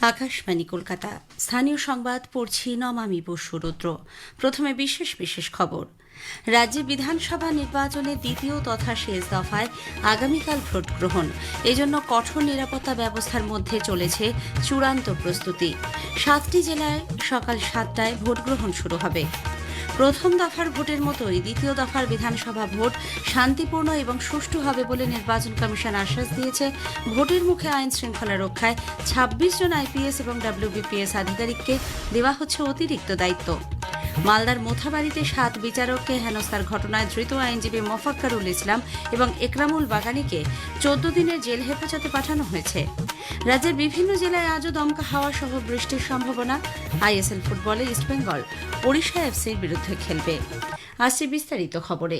আকাশবাণী কলকাতা। স্থানীয় সংবাদ পড়ছি নমামি বসুরুদ্র। প্রথমে বিশেষ বিশেষ খবর। রাজ্যে বিধানসভা নির্বাচনে দ্বিতীয় তথা শেষ দফায় আগামীকাল ভোট গ্রহণ। এজন্য কঠোর নিরাপত্তা ব্যবস্থার মধ্যে চলেছে চূড়ান্ত প্রস্তুতি। 7টি জেলায় সকাল 7টায় ভোট গ্রহণ শুরু হবে। প্রথম দফার ভোটের মতোই দ্বিতীয় দফার বিধানসভা ভোট শান্তিপূর্ণ এবং সুষ্ঠু হবে বলে নির্বাচন কমিশন আশ্বাস দিয়েছে। ভোটের মুখে আইন শৃঙ্খলা রক্ষায় 26 জন আইপিএস এবং ডব্লিউবিপিএস আধিকারিককে দেওয়া হচ্ছে অতিরিক্ত দায়িত্ব। মালদার মোথাবাড়িতে 7 বিচারককে হেনস্থার ঘটনায় ধৃত আইনজীবী মোফাক্কারুল ইসলাম এবং একরামুল বাগানীকে 14 দিনের জেল হেফাজতে পাঠানো হয়েছে। রাজ্যের বিভিন্ন জেলায় আজও দমকা হাওয়া সহ বৃষ্টির সম্ভাবনা। আইএসএল ফুটবলে ইস্টবেঙ্গল ওড়িশা এফসির বিরুদ্ধে খেলবে। আসছে বিস্তারিত খবরে।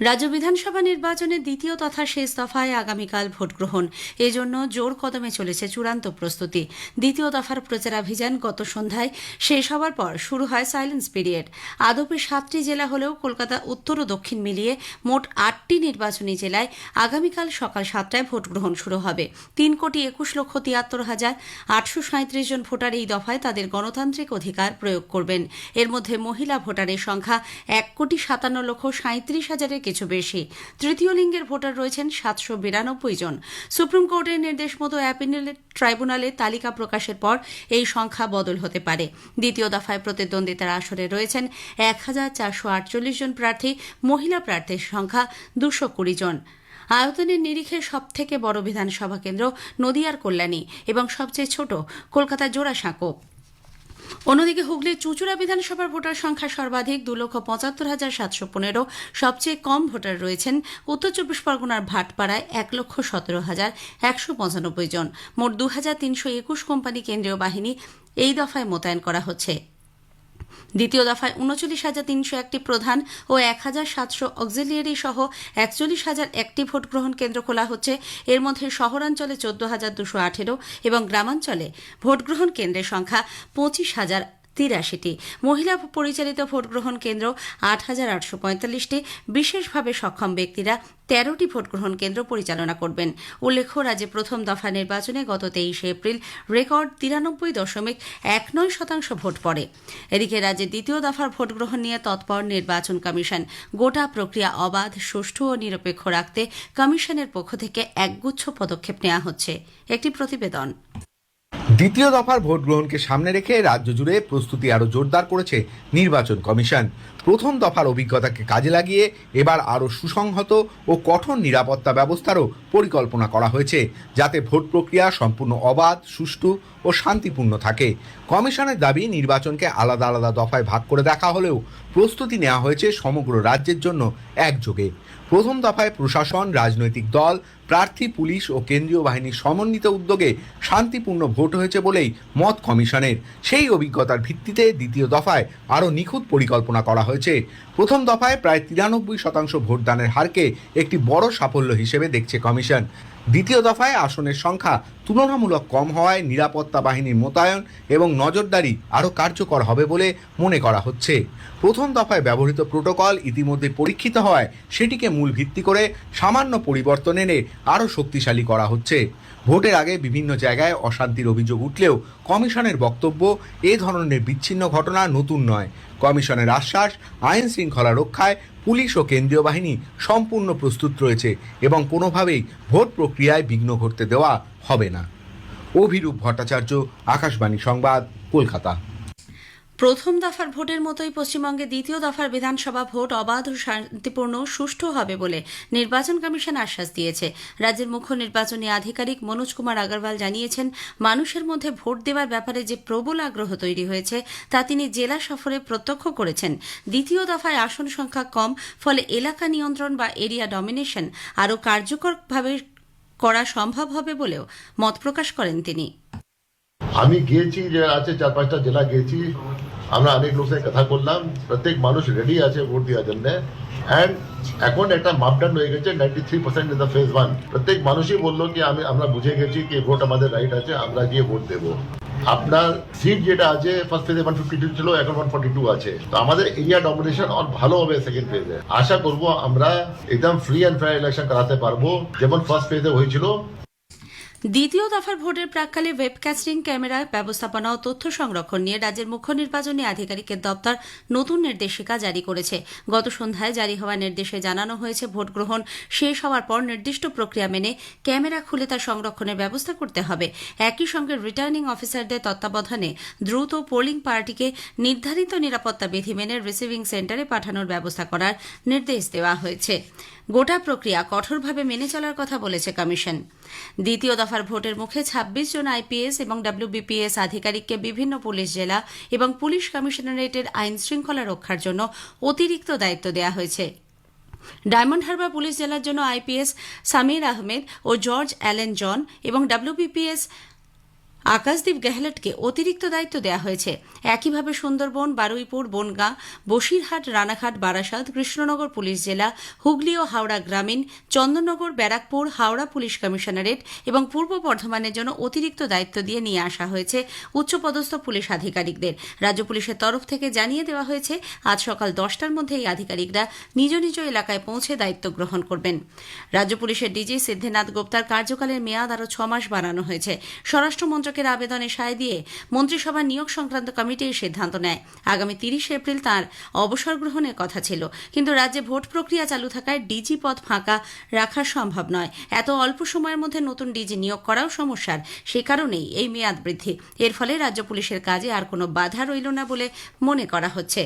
রাজ্য বিধানসভা নির্বাচনের দ্বিতীয় তথা শেষ দফায় আগামীকাল ভোট গ্রহণ। এজন্য জোর কদমে চলেছে চূড়ান্ত প্রস্তুতি। দ্বিতীয় দফার প্রচারাভিযান গত সন্ধ্যায় শেষ হওয়ার পর শুরু হয় সাইলেন্স পিরিয়ড। আদপে 7টি জেলা হলেও কলকাতা উত্তর ও দক্ষিণ মিলিয়ে মোট 8টি নির্বাচনী জেলায় আগামীকাল সকাল 7টায় ভোট গ্রহণ শুরু হবে। 3,21,73,837 জন ভোটার এই দফায় তাদের গণতান্ত্রিক অধিকার প্রয়োগ করবেন। এর মধ্যে মহিলা ভোটারের সংখ্যা 1,57,37,000 কিছু বেশি। তৃতীয় লিঙ্গের ভোটার রয়েছেন 792 জন। সুপ্রিম কোর্টের নির্দেশ মতো অ্যাপিলেট ট্রাইব্যুনালে তালিকা প্রকাশের পর এই সংখ্যা বদল হতে পারে। দ্বিতীয় দফায় প্রতিদ্বন্দ্বিতার আসরে রয়েছেন 1,448 জন প্রার্থী। মহিলা প্রার্থীর সংখ্যা 220 জন। আয়তনের নিরিখে সবথেকে বড় বিধানসভা কেন্দ্র নদিয়ার কল্যাণী এবং সবচেয়ে ছোট কলকাতার জোড়াসাঁকো। অন্যদিকে হুগলির চুঁচুড়া বিধানসভার ভোটার সংখ্যা সর্বাধিক 2,75,715। সবচেয়ে কম ভোটার রয়েছেন উত্তর 24 পরগনার ভাটপাড়ায় 1,17,195 জন। মোট 2,321 কোম্পানি কেন্দ্রীয় বাহিনী এই দফায় মোতায়েন করা হচ্ছে। দ্বিতীয় দফায় 39,301টি প্রধান ও 1,700 অক্সিলিয়ারি সহ 41,001টি ভোট গ্রহণ কেন্দ্র খোলা হচ্ছে। এর মধ্যে শহরাঞ্চলে 14,218 এবং গ্রামাঞ্চলে ভোট গ্রহণ কেন্দ্রের সংখ্যা 25,083টি। মহিলা পরিচালিত ভোট গ্রহণ কেন্দ্র 8,845টি। বিশেষভাবে সক্ষম ব্যক্তিরা 13টি ভোট গ্রহণ কেন্দ্র পরিচালনা করবেন। উল্লেখ্য, রাজ্যে প্রথম দফা নির্বাচনে গত 23 এপ্রিল রেকর্ড 93.19% ভোট পড়ে। এদিকে রাজ্যে দ্বিতীয় দফার ভোট গ্রহণ নিয়ে তৎপর নির্বাচন কমিশন। গোটা প্রক্রিয়া অবাধ, সুষ্ঠু ও নিরপেক্ষ রাখতে কমিশনের পক্ষ থেকে একগুচ্ছ পদক্ষেপ নেওয়া হচ্ছে। একটি প্রতিবেদন। দ্বিতীয় দফার ভোট গ্রহণকে সামনে রেখে রাজ্য জুড়ে প্রস্তুতি আরও জোরদার করেছে নির্বাচন কমিশন। প্রথম দফার অভিজ্ঞতাকে কাজে লাগিয়ে এবার আরও সুসংহত ও কঠোর নিরাপত্তা ব্যবস্থারও পরিকল্পনা করা হয়েছে, যাতে ভোট প্রক্রিয়া সম্পূর্ণ অবাধ, সুষ্ঠু ও শান্তিপূর্ণ থাকে। কমিশনের দাবি, নির্বাচনকে আলাদা আলাদা দফায় ভাগ করে দেখা হলেও প্রস্তুতি নেওয়া হয়েছে সমগ্র রাজ্যের জন্য একযোগে। প্রথম দফায় প্রশাসন, রাজনৈতিক দল, প্রার্থী, পুলিশ ও কেন্দ্রীয় বাহিনীর সমন্বিত উদ্যোগে শান্তিপূর্ণ ভোট হয়েছে বলেই মত কমিশনের। সেই অভিজ্ঞতার ভিত্তিতে দ্বিতীয় দফায় আরও নিখুঁত পরিকল্পনা করা হয়েছে। প্রথম দফায় প্রায় 93% ভোটদানের হারকে একটি বড় সাফল্য হিসেবে দেখছে কমিশন। দ্বিতীয় দফায় আসনের সংখ্যা তুলনামূলক কম হওয়ায় নিরাপত্তা বাহিনীর মোতায়েন এবং নজরদারি আরও কার্যকর হবে বলে মনে করা হচ্ছে। প্রথম দফায় ব্যবহৃত প্রোটোকল ইতিমধ্যে পরীক্ষিত হওয়ায় সেটিকে মূল ভিত্তি করে সামান্য পরিবর্তন এনে আরও শক্তিশালী করা হচ্ছে। ভোটের আগে বিভিন্ন জায়গায় অশান্তির অভিযোগ উঠলেও কমিশনের বক্তব্য, এ ধরনের বিচ্ছিন্ন ঘটনা নতুন নয়। কমিশনের আশ্বাস, আইন শৃঙ্খলা রক্ষায় পুলিশ ও কেন্দ্রীয় বাহিনী সম্পূর্ণ প্রস্তুত রয়েছে এবং কোনোভাবেই ভোট প্রক্রিয়ায় বিঘ্ন ঘটতে দেওয়া হবে না। অভিরূপ ভট্টাচার্য, আকাশবাণী সংবাদ, কলকাতা। প্রথম দফার ভোটের মতোই পশ্চিমবঙ্গে দ্বিতীয় দফার বিধানসভা ভোট অবাধ ও শান্তিপূর্ণ সুষ্ঠু হবে বলে নির্বাচন কমিশন আশ্বাস দিয়েছে। রাজ্যের মুখ্য নির্বাচনী আধিকারিক মনোজ কুমার আগরওয়াল জানিয়েছেন, মানুষের মধ্যে ভোট দেওয়ার ব্যাপারে যে প্রবল আগ্রহ তৈরি হয়েছে তা তিনি জেলা সফরে প্রত্যক্ষ করেছেন। দ্বিতীয় দফায় আসন সংখ্যা কম, ফলে এলাকা নিয়ন্ত্রণ বা এরিয়া ডমিনেশন আরও কার্যকরভাবে করা সম্ভব হবে বলেও মত প্রকাশ করেন তিনি। আমি গিয়েছি, যে আছে 4-5টা জেলা গিয়েছি, আমরা অনেক লোকের সাথে কথা বললাম। প্রত্যেক মানুষ রেডি আছে ভোট দেওয়ার জন্য। এন্ড এখন একটা মাপদণ্ড হয়ে গেছে 93% ইন দ্য ফেজ 1। প্রত্যেক মানুষই বললো কি আমরা বুঝে গেছি কি ভোট আমাদের রাইট আছে, আমরা গিয়ে ভোট দেবো। আপনার সিট যেটা আছে ফার্স্ট ফেজে 152 ছিল, এখন 142 আছে। তো আমাদের এরিয়া ডমিনেশন আর ভালো হবে সেকেন্ড ফেজে। আশা করবো আমরা একদম ফ্রি অ্যান্ড ফেয়ার ইলেকশন করাতে পারবো, যেমন ফার্স্ট ফেজে হয়েছিল। দ্বিতীয় দফার ভোটের প্রাক্কালে ওয়েবকাস্টিং ক্যামেরা ব্যবস্থাপনা ও তথ্য সংরক্ষণ নিয়ে রাজ্যের মুখ্য নির্বাচনী আধিকারিকের দপ্তর নতুন নির্দেশিকা জারি করেছে। গত সন্ধ্যায় জারি হওয়া নির্দেশে জানানো হয়েছে, ভোট গ্রহণ শেষ হওয়ার পর নির্দিষ্ট প্রক্রিয়া মেনে ক্যামেরা খুলে তা সংরক্ষণের ব্যবস্থা করতে হবে। একই সঙ্গে রিটার্নিং অফিসারদের তত্ত্বাবধানে দ্রুত পোলিং পার্টিকে নির্ধারিত নিরাপত্তা বিধি মেনে রিসিভিং সেন্টারে পাঠানোর ব্যবস্থা করার নির্দেশ দেওয়া হয়েছে। গোটা প্রক্রিয়া কঠোরভাবে মেনে চলার কথা বলেছে কমিশন। দ্বিতীয় দফার ভোটের মুখে ২৬ জন আইপিএস এবং ডব্লিউবিপিএস আধিকারিককে বিভিন্ন পুলিশ জেলা এবং পুলিশ কমিশনারেটের আইন শৃঙ্খলা রক্ষার জন্য অতিরিক্ত দায়িত্ব দেওয়া হয়েছে। ডায়মন্ড হারবার পুলিশ জেলার জন্য আইপিএস সামির আহমেদ ও জর্জ অ্যালেন জন এবং ডব্লিউবিপিএস আকাশদীপ গেহলটকে অতিরিক্ত দায়িত্ব দেওয়া হয়েছে। একইভাবে সুন্দরবন, বারুইপুর, বনগাঁ, বসিরহাট, রানাঘাট, বারাসাত, কৃষ্ণনগর পুলিশ জেলা, হুগলি ও হাওড়া গ্রামীণ, চন্দননগর, ব্যারাকপুর, হাওড়া পুলিশ কমিশনারেট এবং পূর্ব বর্ধমানের জন্য অতিরিক্ত দায়িত্ব দিয়ে নিয়ে আসা হয়েছে উচ্চপদস্থ পুলিশ আধিকারিকদের। রাজ্য পুলিশের তরফ থেকে জানিয়ে দেওয়া হয়েছে, আজ সকাল 10টার মধ্যে এই আধিকারিকরা নিজ নিজ এলাকায় পৌঁছে দায়িত্ব গ্রহণ করবেন। রাজ্য পুলিশের ডিজি সিদ্ধিনাথ গুপ্তার কার্যকালের মেয়াদ আরও 6 মাস বাড়ানো হয়েছে। স্বরাষ্ট্রমন্ত্রকের আবেদনে সায় দিয়ে মন্ত্রিসভা নিয়োগ সংক্রান্ত কমিটি এই সিদ্ধান্ত নেয়। আগামী 30 এপ্রিল তাঁর অবসর গ্রহণের কথা ছিল, কিন্তু রাজ্যে ভোট প্রক্রিয়া চালু থাকায় ডিজি পদ ফাঁকা রাখা সম্ভব নয়। এত অল্প সময়ের মধ্যে নতুন ডিজি নিয়োগ করাও সমস্যার, সে কারণেই এই মেয়াদ বৃদ্ধি। এর ফলে রাজ্য পুলিশের কাজে আর কোনো বাধা রইল না বলে মনে করা হচ্ছে।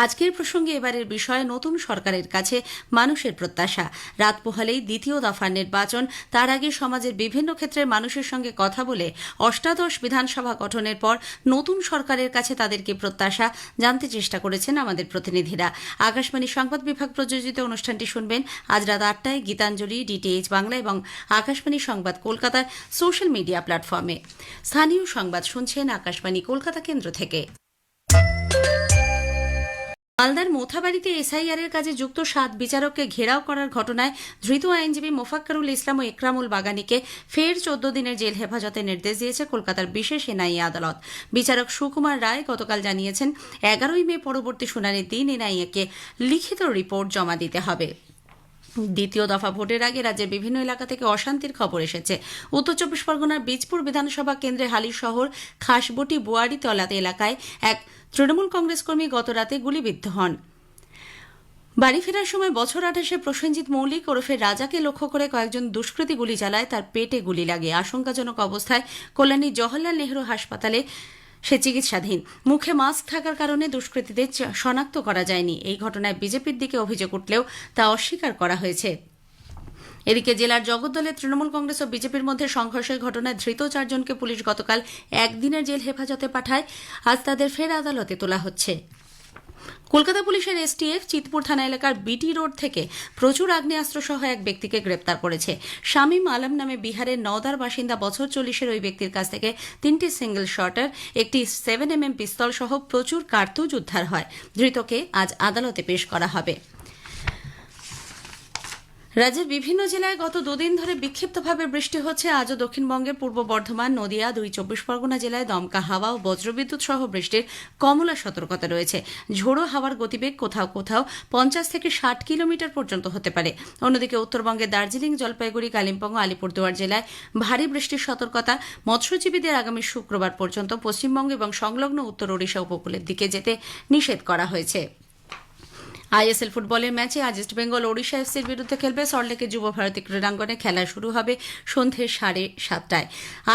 আজকের প্রসঙ্গে এবারের বিষয়ে নতুন সরকারের কাছে মানুষের প্রত্যাশা। রাত পোহালেই দ্বিতীয় দফার নির্বাচন, তার আগে সমাজের বিভিন্ন ক্ষেত্রের মানুষের সঙ্গে কথা বলে অষ্টাদশ বিধানসভা গঠনের পর নতুন সরকারের কাছে তাদের কি প্রত্যাশা জানতে চেষ্টা করেছেন আমাদের প্রতিনিধিরা। আকাশবাণী সংবাদ বিভাগ প্রযোজিত অনুষ্ঠানটি শুনবেন আজ রাত 8টায় গীতাঞ্জলি, ডিটিএইচ বাংলা এবং আকাশবাণী সংবাদ কলকাতার সোশ্যাল মিডিয়া প্ল্যাটফর্মে। স্থানীয় সংবাদ শুনছেন আকাশবাণী কলকাতা কেন্দ্র থেকে। মালদার মোথাবাড়িতে এসআইআরের কাজে যুক্ত 7 বিচারককে ঘেরাও করার ঘটনায় ধৃত আইনজীবী মোফাক্কারুল ইসলাম ও একরামুল বাগানিকে ফের 14 দিনের জেল হেফাজতের নির্দেশ দিয়েছে কলকাতার বিশেষ এনআইএ আদালত। বিচারক সুকুমার রায় গতকাল জানিয়েছেন, 11ই মে পরবর্তী শুনানির দিন এনআইএকে লিখিত রিপোর্ট জমা দিতে হবে। দ্বিতীয় দফা ভোটের আগে রাজ্যের বিভিন্ন এলাকা থেকে অশান্তির খবর এসেছে। উত্তর 24 পরগনার বীজপুর বিধানসভা কেন্দ্রে হালি শহর খাসবটি বুয়ারিতলা এলাকায় এক তৃণমূল কংগ্রেস কর্মী গতরাতে গুলিবিদ্ধ হন। বাড়ি ফেরার সময় বছর 28-এর প্রসেনজিৎ মৌলিক ওরফে রাজাকে লক্ষ্য করে কয়েকজন দুষ্কৃতী গুলি চালায়, তার পেটে গুলি লাগে। আশঙ্কাজনক অবস্থায় কল্যাণী জওহরলাল নেহরু হাসপাতালে সে চিকিৎসাধীন। মুখে মাস্ক থাকার কারণে দুষ্কৃতীদের শনাক্ত করা যায়নি। এই ঘটনায় বিজেপির দিকে অভিযোগ উঠলেও তা অস্বীকার করা হয়েছে। এদিকে জেলার জগদ্দলে তৃণমূল কংগ্রেস ও বিজেপির মধ্যে সংঘর্ষের ঘটনায় ধৃত 4 জনকে পুলিশ গতকাল একদিনের জেল হেফাজতে পাঠায়। আজ তাদের ফের আদালতে তোলা হচ্ছে। কলকাতা পুলিশের এসটিএফ চিতপুর থানা এলাকার বিটি রোড থেকে প্রচুর আগ্নেয়াস্ত্র সহ এক ব্যক্তিকে গ্রেপ্তার করেছে। শামীম আলম নামে বিহারের নওদার বাসিন্দা বছর 40-এর ওই ব্যক্তির কাছ থেকে 3টি সিঙ্গেল শটার, একটি 7mm পিস্তল সহ প্রচুর কার্তুজ উদ্ধার হয়। ধৃতকে আজ আদালতে পেশ করা হবে। রাজ্যের বিভিন্ন জেলায় গত 2 দিন ধরে বিক্ষিপ্তভাবে বৃষ্টি হচ্ছে। আজও দক্ষিণবঙ্গের পূর্ব বর্ধমান, নদিয়া, 2 24 পরগনা জেলায় দমকা হাওয়া ও বজ্রবিদ্যুৎ সহ বৃষ্টির কমলা সতর্কতা রয়েছে। ঝোড়ো হাওয়ার গতিবেগ কোথাও কোথাও 50 থেকে 60 কিলোমিটার পর্যন্ত হতে পারে। অন্যদিকে উত্তরবঙ্গের দার্জিলিং, জলপাইগুড়ি, কালিম্পং ও আলিপুরদুয়ার জেলায় ভারী বৃষ্টির সতর্কতা। মৎস্যজীবীদের আগামী শুক্রবার পর্যন্ত পশ্চিমবঙ্গ এবং সংলগ্ন উত্তর ওড়িশা উপকূলের দিকে যেতে নিষেধ করা হয়েছে। আইএসএল ফুটবলের ম্যাচে আজ ইস্টবেঙ্গল ওড়িশা এফসির বিরুদ্ধে খেলবে। সল্টলেকের যুব ভারতী ক্রীড়াঙ্গনে খেলা শুরু হবে সন্ধ্যে 7:30টায়।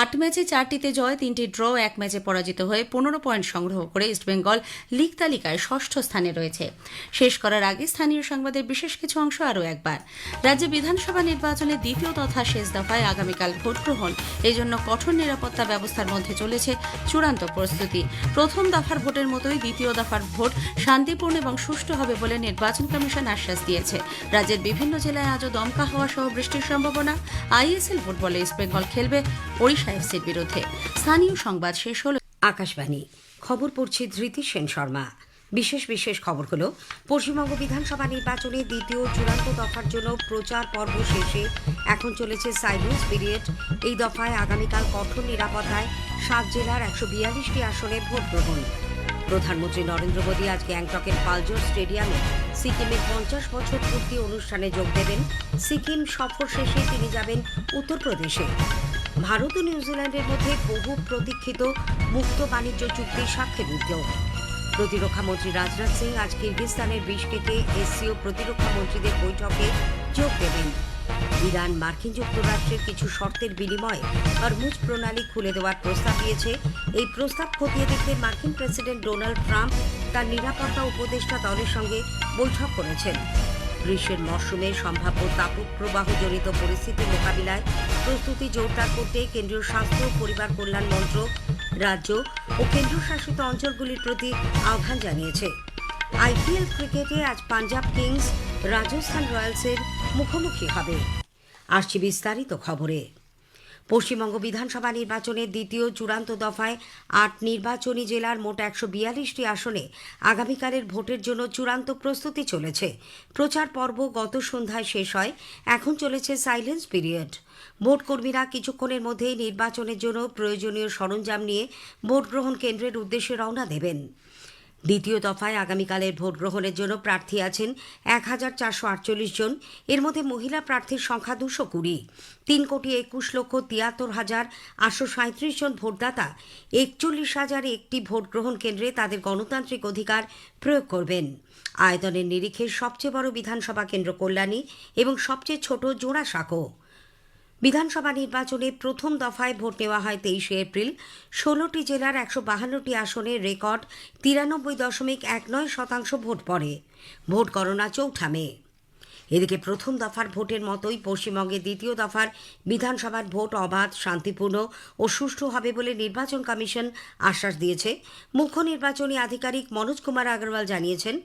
8 ম্যাচে 4টিতে জয়, 3টি ড্র, 1 ম্যাচে পরাজিত হয়ে 15 পয়েন্ট সংগ্রহ করে ইস্টবেঙ্গল লিগ তালিকায় 6ষ্ঠ স্থানে রয়েছে। শেষ করার আগে স্থানীয় সংবাদের বিশেষ কিছু অংশ আরও একবার। রাজ্যে বিধানসভা নির্বাচনের দ্বিতীয় তথা শেষ দফায় আগামীকাল ভোট গ্রহণ, এই জন্য কঠোর নিরাপত্তা ব্যবস্থার মধ্যে চলেছে চূড়ান্ত প্রস্তুতি। প্রথম দফার ভোটের মতোই দ্বিতীয় দফার ভোট শান্তিপূর্ণ এবং সুষ্ঠু হবে বলে নির্বাচন কমিশন আশ্বাস দিয়েছে। রাজ্যের বিভিন্ন জেলায় আজও দমকা হাওয়া সহ বৃষ্টির সম্ভাবনা। আইএসএল ফুটবলে ইস্টবেঙ্গল খেলবে ওড়িশা এফসির বিরুদ্ধে। স্থানীয় সংবাদ শেষ হল। আকাশবাণী খবর পড়ছি ধৃতি সেন শর্মা। বিশেষ খবরগুলো, পশ্চিমবঙ্গ বিধানসভা নির্বাচনে দ্বিতীয় চূড়ান্ত দফার জন্য প্রচার পর্ব শেষে এখন চলেছে সাইলেন্স পিরিয়ড। এই দফায় আগামীকাল কঠোর নিরাপত্তায় 7 জেলার 142টি আসনে ভোট গ্রহণ। প্রধানমন্ত্রী নরেন্দ্র মোদী আজ গ্যাংটকের পালজোর স্টেডিয়ামে সিকিমের 50 বছর পূর্তি অনুষ্ঠানে যোগ দেবেন। সিকিম সফর শেষে তিনি যাবেন উত্তরপ্রদেশে। ভারত ও নিউজিল্যান্ডের মধ্যে বহু প্রতীক্ষিত মুক্ত বাণিজ্য চুক্তি স্বাক্ষরিত। প্রতিরক্ষা মন্ত্রী রাজনাথ সিং আজ কিরগিজস্তানের বিশকেকে এসসিও প্রতিরক্ষা মন্ত্রীদের বৈঠকে যোগ দেবেন। ইরান মার্কিন যুক্তরাষ্ট্রের কিছু শর্তের বিনিময়ে হরমুজ প্রণালী খুলে দেওয়ার প্রস্তাব দিয়েছে। এই প্রস্তাব খতিয়ে দেখতে মার্কিন প্রেসিডেন্ট ডোনাল্ড ট্রাম্প তার নিরাপত্তা উপদেষ্টা দলের সঙ্গে বৈঠক করেছেন। গ্রীষ্মের মরশুমে সম্ভাব্য তাপপ্রবাহজনিত পরিস্থিতি মোকাবিলায় প্রস্তুতি জোরদার করতে কেন্দ্রীয় স্বাস্থ্য ও পরিবার কল্যাণ মন্ত্রক রাজ্য ও কেন্দ্রশাসিত অঞ্চলগুলির প্রতি আহ্বান জানিয়েছে। আইপিএল ক্রিকেটে আজ পাঞ্জাব কিংস রাজস্থান রয়্যালসের মুখোমুখি হবে। আসছে বিস্তারিত খবরে। পশ্চিমবঙ্গ বিধানসভা নির্বাচনের দ্বিতীয় চূড়ান্ত দফায় ৮ নির্বাচনী জেলার মোট ১৪২টি আসনে আগামীকালের ভোটের জন্য চূড়ান্ত প্রস্তুতি চলেছে। প্রচার পর্ব গত সন্ধ্যায় শেষ হয়। এখন চলেছে সাইলেন্স পিরিয়ড। ভোট কর্মীরা কিছুক্ষণের মধ্যেই নির্বাচনের জন্য প্রয়োজনীয় সরঞ্জাম নিয়ে ভোট গ্রহণ কেন্দ্রের উদ্দেশ্যে রওনা দেবেন। দ্বিতীয় দফায় আগামীকালের ভোট গ্রহণের জন্য প্রার্থী আছেন ১,৪৪৮ জন। এর মধ্যে মহিলা প্রার্থীর সংখ্যা ২২০। ৩,২১,৭৩,৮৩৭ জন ভোটদাতা ৪১,০০০ ভোট গ্রহণ কেন্দ্রে তাদের গণতান্ত্রিক অধিকার প্রয়োগ করবেন। আয়তনের নিরিখে সবচেয়ে বড় বিধানসভা কেন্দ্র কল্যাণী এবং সবচেয়ে ছোট জোড়াসাঁকো। বিধানসভা নির্বাচনে প্রথম দফায় ভোট নেওয়া হয় ২৩শে এপ্রিল। ১৬টি জেলার ১৫২টি আসনে রেকর্ড ৯৩.১৯% ভোট পড়ে। ভোট গণনা ৪ঠা মে। এদিকে প্রথম দফার ভোটের মতোই পশ্চিমবঙ্গে দ্বিতীয় দফার বিধানসভার ভোট অবাধ, শান্তিপূর্ণ ও সুষ্ঠু হবে বলে নির্বাচন কমিশন আশ্বাস দিয়েছে। মুখ্য নির্বাচনী আধিকারিক মনোজ কুমার আগরওয়াল জানিয়েছেন,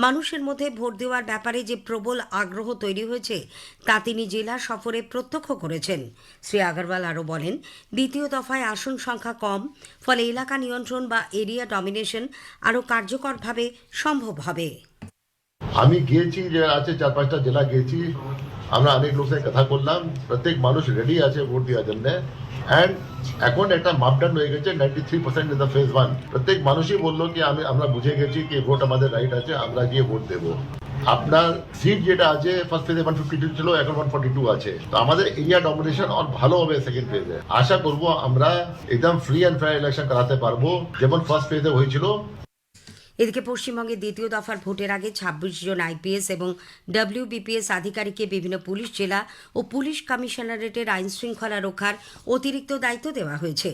মানুষের মধ্যে ভোট দেওয়ার ব্যাপারে যে প্রবল আগ্রহ তৈরি হয়েছে তা তিনি জেলা সফরে প্রত্যক্ষ করেছেন। শ্রী আগরওয়াল আরও বলেন, দ্বিতীয় দফায় আসন সংখ্যা কম, ফলে এলাকা নিয়ন্ত্রণ বা এরিয়া ডমিনেশন আরও কার্যকরভাবে সম্ভব হবে। আমি গিয়েছি যে আছে ৪-৫টা জেলা গিয়েছি, আমরা অনেক লোকের সাথে কথা বললাম, প্রত্যেক মানুষ রেডি আছে ভোট দেওয়ার জন্য। অ্যান্ড এখন একটা মাপদণ্ড হয়ে গেছে 93% ইন দ্য ফেজ 1। প্রত্যেক মানুষই বললো কি আমরা বুঝে গেছি কি ভোট আমাদের রাইট আছে, আমরা গিয়ে ভোট দেবো। আপনার সিট যেটা আছে ফার্স্ট ফেজে 152 ছিল, এখন 142 আছে। তো আমাদের এরিয়া ডমিনেশন আর ভালো হবে সেকেন্ড ফেজে। আশা করবো আমরা একদম ফ্রি অ্যান্ড ফেয়ার ইলেকশন করাতে পারবো, যেমন ফার্স্ট ফেজে হয়েছিল। এদিকে পশ্চিমবঙ্গে দ্বিতীয় দফার ভোটের আগে ২৬ জন আইপিএস এবং ডব্লিউবিপিএস আধিকারিককে বিভিন্ন পুলিশ জেলা ও পুলিশ কমিশনারেটের আইন শৃঙ্খলা রক্ষার অতিরিক্ত দায়িত্ব দেওয়া হয়েছে।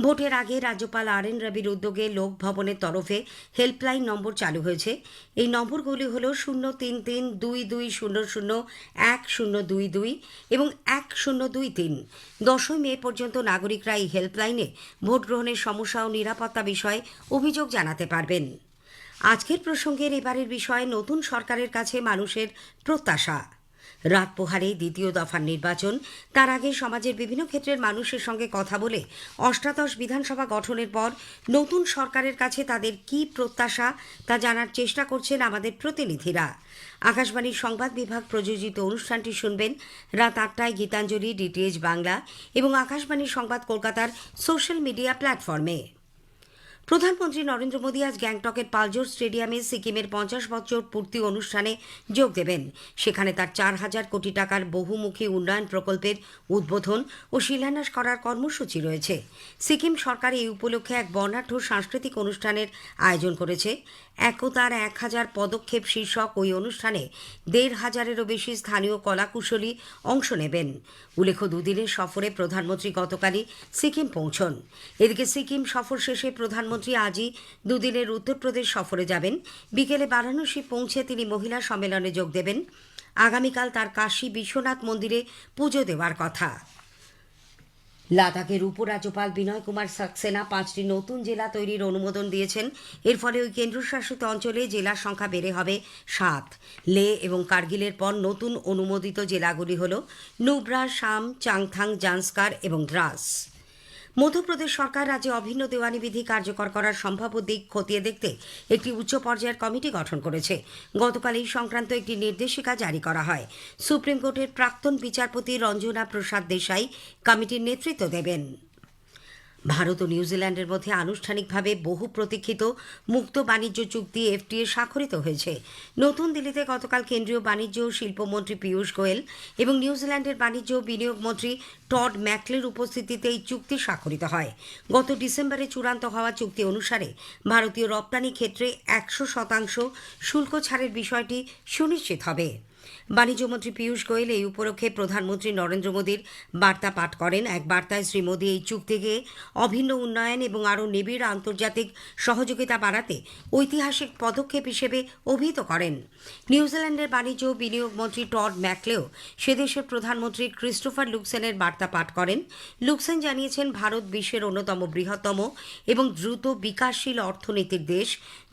ভোটের আগে রাজ্যপাল আর.এন. রবির উদ্যোগে লোক ভবনের তরফে হেল্পলাইন নম্বর চালু হয়েছে। এই নম্বরগুলি হল 03322001022 এবং 1023। ১০ই মে পর্যন্ত নাগরিকরা এই হেল্পলাইনে ভোট গ্রহণের সমস্যা ও নিরাপত্তা বিষয়ে অভিযোগ জানাতে পারবেন। আজকের প্রসঙ্গের এবারের বিষয়ে নতুন সরকারের কাছে মানুষের প্রত্যাশা। রাত পোহারে দ্বিতীয় দফার নির্বাচন, তার আগে সমাজের বিভিন্ন ক্ষেত্রের মানুষের সঙ্গে কথা বলে অষ্টাদশ বিধানসভা গঠনের পর নতুন সরকারের কাছে তাদের কী প্রত্যাশা তা জানার চেষ্টা করছেন আমাদের প্রতিনিধিরা। আকাশবাণীর সংবাদ বিভাগ প্রযোজিত অনুষ্ঠানটি শুনবেন রাত ৮টায় গীতাঞ্জলি, ডিটিএইচ বাংলা এবং আকাশবাণীর সংবাদ কলকাতার সোশ্যাল মিডিয়া প্ল্যাটফর্মে। প্রধানমন্ত্রী নরেন্দ্র মোদী আজ গ্যাংটকের পালজোর স্টেডিয়ামে সিকিমের 50 বছর পূর্তি অনুষ্ঠানে যোগ দেবেন। সেখানে তার ৪,০০০ কোটি টাকার বহুমুখী উন্নয়ন প্রকল্পের উদ্বোধন ও শিলান্যাস করার কর্মসূচি রয়েছে। সিকিম সরকার এই উপলক্ষে এক বর্ণাঢ্য সাংস্কৃতিক অনুষ্ঠানের আয়োজন করেছে। একতার ১,০০০ পদক্ষেপ শীর্ষক ওই অনুষ্ঠানে ১,৫০০-এরও বেশি স্থানীয় কলাকুশলী অংশ নেবেন। উল্লেখ্য, দুদিনের সফরে প্রধানমন্ত্রী গতকালই সিকিম পৌঁছন। এদিকে সিকিম সফর শেষে প্রধানমন্ত্রী আজই দুদিনের উত্তরপ্রদেশ সফরে যাবেন। বিকেলে বারাণসী পৌঁছে তিনি মহিলা সম্মেলনে যোগ দেবেন। আগামীকাল তার কাশী বিশ্বনাথ মন্দিরে পুজো দেওয়ার কথা। লাদাখের উপরাজ্যপাল বিনয় কুমার সাক্সেনা 5টি নতুন জেলা তৈরির অনুমোদন দিয়েছেন। এর ফলে ওই কেন্দ্রশাসিত অঞ্চলে জেলার সংখ্যা বেড়ে হবে 7। লে এবং কার্গিলের পর নতুন অনুমোদিত জেলাগুলি হল নুব্রা, শাম, চাংথাং, জান্সকার এবং দ্রাস। মধ্যপ্রদেশ সরকার রাজ্যে অভিন্ন দেওয়ানি বিধি কার্যকর করার সম্ভাব্য দিক খতিয়ে দেখতে একটি উচ্চ পর্যায়ের কমিটি গঠন করেছে। গতকাল এই সংক্রান্ত একটি নির্দেশিকা জারি করা হয়। সুপ্রিম কোর্টের প্রাক্তন বিচারপতি রঞ্জনা প্রসাদ দেশাই কমিটির নেতৃত্ব দেবেন। ভারত ও নিউজিল্যান্ডের মধ্যে আনুষ্ঠানিকভাবে বহু প্রতীক্ষিত মুক্ত বাণিজ্য চুক্তি এফটিএ স্বাক্ষরিত হয়েছে। নতুন দিল্লিতে গতকাল কেন্দ্রীয় বাণিজ্য ও শিল্পমন্ত্রী পীয়ূষ গোয়েল এবং নিউজিল্যান্ডের বাণিজ্য ও বিনিয়োগ মন্ত্রী টড ম্যাকলের উপস্থিতিতে এই চুক্তি স্বাক্ষরিত হয়। গত ডিসেম্বরে চূড়ান্ত হওয়া চুক্তি অনুসারে ভারতীয় রপ্তানি ক্ষেত্রে 100% শুল্ক ছাড়ের বিষয়টি সুনিশ্চিত হবে। বাণিজ্যমন্ত্রী পীয়ূষ গোয়েল এই উপলক্ষে প্রধানমন্ত্রী নরেন্দ্র মোদীর বার্তা পাঠ করেন। এক বার্তায় শ্রী মোদী এই চুক্তিকে অভিন্ন উন্নয়ন এবং আরও নিবিড় আন্তর্জাতিক সহযোগিতা বাড়াতে ঐতিহাসিক পদক্ষেপ হিসেবে অভিহিত করেন। নিউজিল্যান্ডের বাণিজ্য ও বিনিয়োগ মন্ত্রী টড ম্যাকলেও সে দেশের প্রধানমন্ত্রী ক্রিস্টোফার লুক্সেনের বার্তা পাঠ করেন। লুক্সেন জানিয়েছেন, ভারত বিশ্বের অন্যতম বৃহত্তম এবং দ্রুত বিকাশশীল অর্থনীতির দেশ।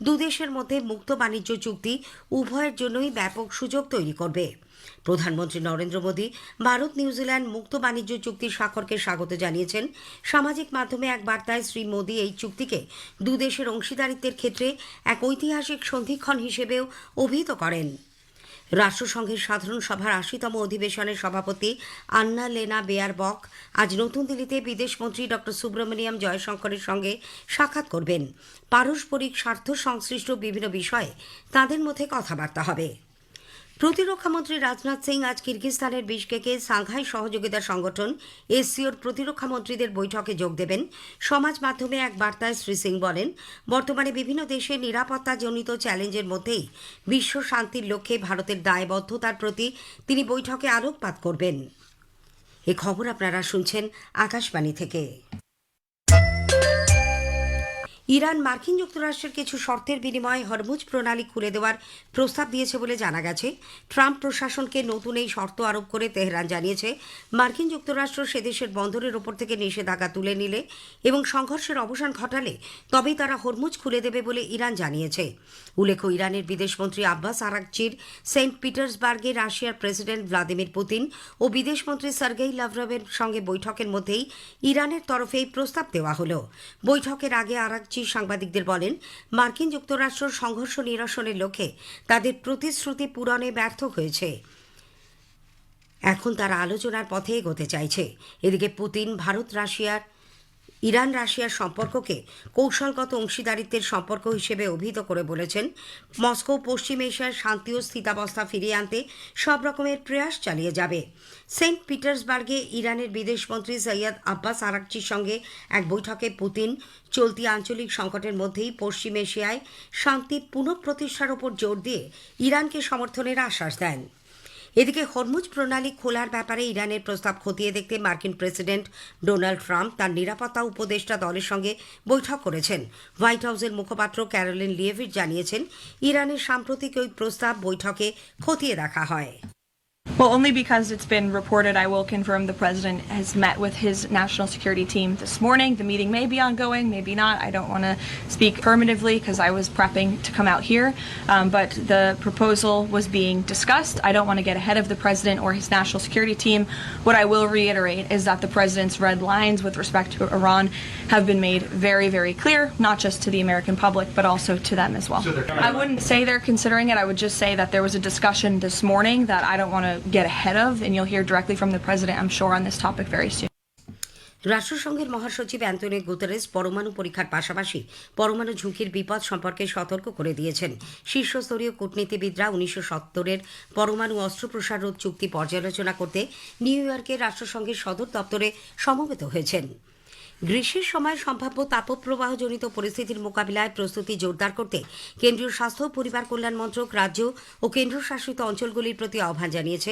দুদেশের মধ্যে মুক্ত বাণিজ্য চুক্তি উভয়ের জন্যই ব্যাপক সুযোগ তৈরি করবে। প্রধানমন্ত্রী নরেন্দ্র মোদী ভারত নিউজিল্যান্ড মুক্ত বাণিজ্য চুক্তি স্বাক্ষরকে স্বাগত জানিয়েছেন। সামাজিক মাধ্যমে এক বার্তায় শ্রী মোদী এই চুক্তিকে দুদেশের অংশীদারিত্বের ক্ষেত্রে এক ঐতিহাসিক সন্ধিক্ষণ হিসেবেও অভিহিত করেন। রাষ্ট্রসংঘের সাধারণ সভার 80তম অধিবেশনের সভাপতি আন্না লেনা বেয়ারবক আজ নতুন দিল্লিতে বিদেশমন্ত্রী ড সুব্রমণিয়াম জয়শঙ্করের সঙ্গে সাক্ষাৎ করবেন। পারস্পরিক স্বার্থ সংশ্লিষ্ট বিভিন্ন বিষয়ে তাঁদের মধ্যে কথাবার্তা হবে। প্রতিরক্ষামন্ত্রী রাজনাথ সিং আজ কিরগিজস্তানের বিশকেকে সাংঘাই সহযোগিতা সংগঠন এসসিওর প্রতিরক্ষামন্ত্রীদের বৈঠকে যোগ দেবেন। সমাজ মাধ্যমে এক বার্তায় শ্রী সিং বলেন, বর্তমানে বিভিন্ন দেশের নিরাপত্তাজনিত চ্যালেঞ্জের মধ্যেই বিশ্ব শান্তির লক্ষ্যে ভারতের দায়বদ্ধতার প্রতি তিনি বৈঠকে আলোকপাত করবেন। এ খবর আপনারা শুনছেন আকাশবাণী থেকে। ইরান মার্কিন যুক্তরাষ্ট্রের কিছু শর্তের বিনিময়ে হরমুজ প্রণালী খুলে দেওয়ার প্রস্তাব দিয়েছে বলে জানা গেছে। ট্রাম্প প্রশাসনকে নতুন এই শর্ত আরোপ করে তেহরান জানিয়েছে, মার্কিন যুক্তরাষ্ট্র সে দেশের বন্দরের ওপর থেকে নিষেধাজ্ঞা তুলে নিলে এবং সংঘর্ষের অবসান ঘটালে তবেই তারা হরমুজ খুলে দেবে বলে ইরান জানিয়েছে। উল্লেখ্য, ইরানের বিদেশমন্ত্রী আব্বাস আরাকচির সেন্ট পিটার্সবার্গে রাশিয়ার প্রেসিডেন্ট ভ্লাদিমির পুতিন ও বিদেশমন্ত্রী সার্গেই লাভরভের সঙ্গে বৈঠকের মধ্যেই ইরানের তরফে এই প্রস্তাব দেওয়া হল। বৈঠকের আগে আরাকচি সাংবাদিকদের বলেন, মার্কিন যুক্তরাষ্ট্র সংঘর্ষ নিরসনের লক্ষ্যে তাদের প্রতিশ্রুতি পূরণে ব্যর্থ হয়েছে। এখন তারা আলোচনার পথে এগোতে চাইছে। এদিকে পুতিন ইরান রাশিয়ার সম্পর্ককে কৌশলগত অংশীদারিত্বের সম্পর্ক হিসেবে অভিহিত করে বলেছেন, মস্কো পশ্চিম এশিয়ার শান্তি ও স্থিতাবস্থা ফিরিয়ে আনতে সব রকমের প্রয়াস চালিয়ে যাবে। সেন্ট পিটার্সবার্গে ইরানের বিদেশমন্ত্রী সৈয়দ আব্বাস আরাকচির সঙ্গে এক বৈঠকে পুতিন চলতি আঞ্চলিক সংকটের মধ্যেই পশ্চিম এশিয়ায় শান্তি পুনঃপ্রতিষ্ঠার ওপর জোর দিয়ে ইরানকে সমর্থনের আশ্বাস দেন। এদিকে হরমুজ প্রণালী খোলার ব্যাপারে ইরানের প্রস্তাব খতিয়ে দেখতে মার্কিন প্রেসিডেন্ট ডোনাল্ড ট্রাম্প তার নিরাপত্তা উপদেষ্টা দলের সঙ্গে বৈঠক করেছেন। হোয়াইট হাউসের মুখপাত্র ক্যারোলিন লিয়েভিট জানিয়েছেন, ইরানের সাম্প্রতিক ওই প্রস্তাব বৈঠকে খতিয়ে দেখা হয়। Well, only because it's been reported, I will confirm the president has met with his national security team this morning. The meeting may be ongoing, maybe not. I don't want to speak affirmatively because I was prepping to come out here. But the proposal was being discussed. I don't want to get ahead of the president or his national security team. What I will reiterate is that the president's red lines with respect to Iran have been made very, very clear, not just to the American public, but also to them as well. I wouldn't say they're considering it. I would just say that there was a discussion this morning that I don't want to get ahead of, and you'll hear directly from the president, I'm sure, on this topic very soon. রাষ্ট্রসংঘের মহাসচিব Antonio Guterres পরমাণু পরীক্ষার পাশাপাশি পরমাণু ঝুঁকির বিপদ সম্পর্কে সতর্ক করে দিয়েছেন। শীর্ষস্তরীয় কূটনীতিবিদরা 1970-এর পরমাণু অস্ত্র প্রসার রোধ চুক্তি পর্যালোচনা করতে নিউ ইয়র্কের রাষ্ট্রসংঘের সদর দপ্তরে সমবেত হয়েছেন। গ্রীষ্মের সময় সম্ভাব্য তাপপ্রবাহজনিত পরিস্থিতির মোকাবিলায় প্রস্তুতি জোরদার করতে কেন্দ্রীয় স্বাস্থ্য ও পরিবার কল্যাণ মন্ত্রক রাজ্য ও কেন্দ্রশাসিত অঞ্চলগুলির প্রতি আহ্বান জানিয়েছে।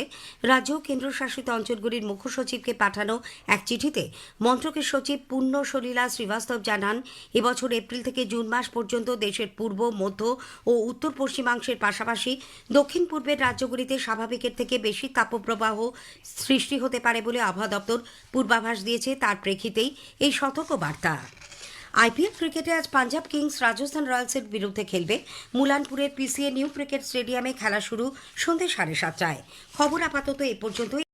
রাজ্য ও কেন্দ্রশাসিত অঞ্চলগুলির মুখ্য সচিবকে পাঠানো এক চিঠিতে মন্ত্রকের সচিব পুণ্য সলীলা শ্রীবাস্তব জানান, এবছর এপ্রিল থেকে জুন মাস পর্যন্ত দেশের পূর্ব, মধ্য ও উত্তর পশ্চিমাংশের পাশাপাশি দক্ষিণ পূর্বের রাজ্যগুলিতে স্বাভাবিকের থেকে বেশি তাপপ্রবাহ সৃষ্টি হতে পারে বলে আবহাওয়া দপ্তর পূর্বাভাস দিয়েছে। তার প্রেক্ষিতেই এই সতর্ক বার্তা। আইপিএল ক্রিকেটে আজ পাঞ্জাব কিংস রাজস্থান রয়্যালসের বিরুদ্ধে খেলবে। মুলানপুরের পিসিএ নিউ ক্রিকেট স্টেডিয়ামে খেলা শুরু সন্ধ্যে 7:30টায়। খবর আপাতত এ পর্যন্তই।